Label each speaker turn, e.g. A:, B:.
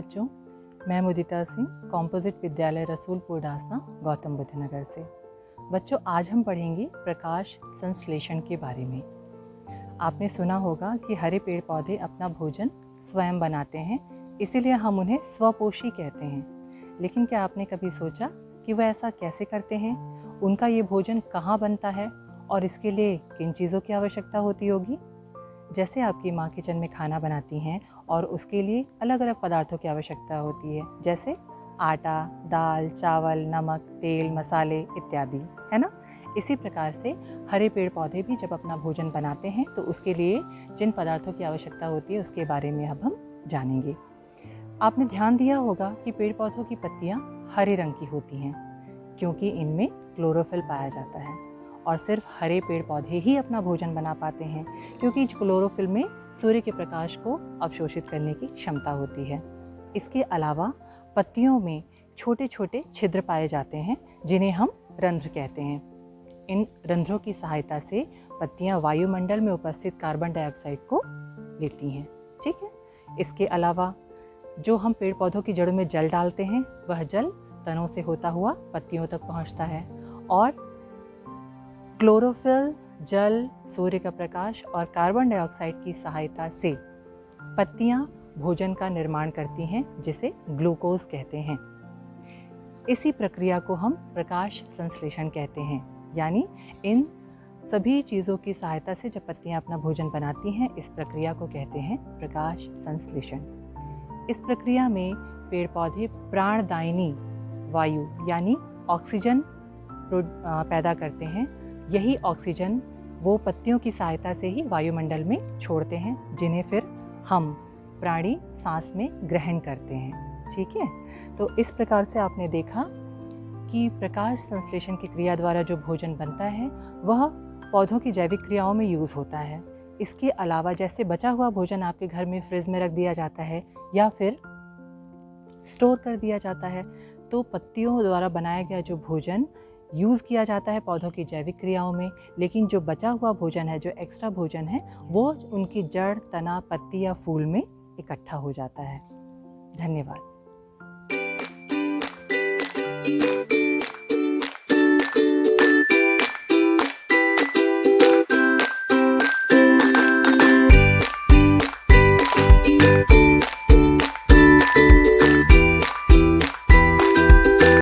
A: बच्चों, मैं मुदिता सिंह कॉम्पोजिट विद्यालय रसूलपुर डासना गौतम बुद्ध नगर से। बच्चों, आज हम पढ़ेंगे प्रकाश संश्लेषण के बारे में। आपने सुना होगा कि हरे पेड़ पौधे अपना भोजन स्वयं बनाते हैं, इसीलिए हम उन्हें स्वपोषी कहते हैं। लेकिन क्या आपने कभी सोचा कि वह ऐसा कैसे करते हैं? उनका ये भोजन कहाँ बनता है और इसके लिए किन चीज़ों की आवश्यकता होती होगी? जैसे आपकी माँ किचन में खाना बनाती हैं और उसके लिए अलग अलग पदार्थों की आवश्यकता होती है, जैसे आटा, दाल, चावल, नमक, तेल, मसाले इत्यादि, है ना? इसी प्रकार से हरे पेड़ पौधे भी जब अपना भोजन बनाते हैं तो उसके लिए जिन पदार्थों की आवश्यकता होती है उसके बारे में अब हम जानेंगे। आपने ध्यान दिया होगा कि पेड़ पौधों की पत्तियाँ हरे रंग की होती हैं क्योंकि इनमें क्लोरोफिल पाया जाता है। और सिर्फ हरे पेड़ पौधे ही अपना भोजन बना पाते हैं क्योंकि क्लोरोफिल में सूर्य के प्रकाश को अवशोषित करने की क्षमता होती है। इसके अलावा पत्तियों में छोटे छोटे छिद्र पाए जाते हैं जिन्हें हम रंध्र कहते हैं। इन रंध्रों की सहायता से पत्तियां वायुमंडल में उपस्थित कार्बन डाइऑक्साइड को लेती हैं। ठीक है। इसके अलावा जो हम पेड़ पौधों की जड़ों में जल डालते हैं वह जल तनों से होता हुआ पत्तियों तक पहुंचता है और क्लोरोफिल, जल, सूर्य का प्रकाश और कार्बन डाइऑक्साइड की सहायता से पत्तियां भोजन का निर्माण करती हैं जिसे ग्लूकोज कहते हैं। इसी प्रक्रिया को हम प्रकाश संश्लेषण कहते हैं। यानी इन सभी चीज़ों की सहायता से जब पत्तियां अपना भोजन बनाती हैं, इस प्रक्रिया को कहते हैं प्रकाश संश्लेषण। इस प्रक्रिया में पेड़ पौधे प्राणदायिनी वायु यानी ऑक्सीजन पैदा करते हैं। यही ऑक्सीजन वो पत्तियों की सहायता से ही वायुमंडल में छोड़ते हैं, जिन्हें फिर हम प्राणी सांस में ग्रहण करते हैं। ठीक है। तो इस प्रकार से आपने देखा कि प्रकाश संश्लेषण की क्रिया द्वारा जो भोजन बनता है वह पौधों की जैविक क्रियाओं में यूज़ होता है। इसके अलावा जैसे बचा हुआ भोजन आपके घर में फ्रिज में रख दिया जाता है या फिर स्टोर कर दिया जाता है, तो पत्तियों द्वारा बनाया गया जो भोजन यूज़ किया जाता है पौधों की जैविक क्रियाओं में, लेकिन जो बचा हुआ भोजन है, जो एक्स्ट्रा भोजन है, वो उनकी जड़, तना, पत्ती या फूल में इकट्ठा हो जाता है। धन्यवाद।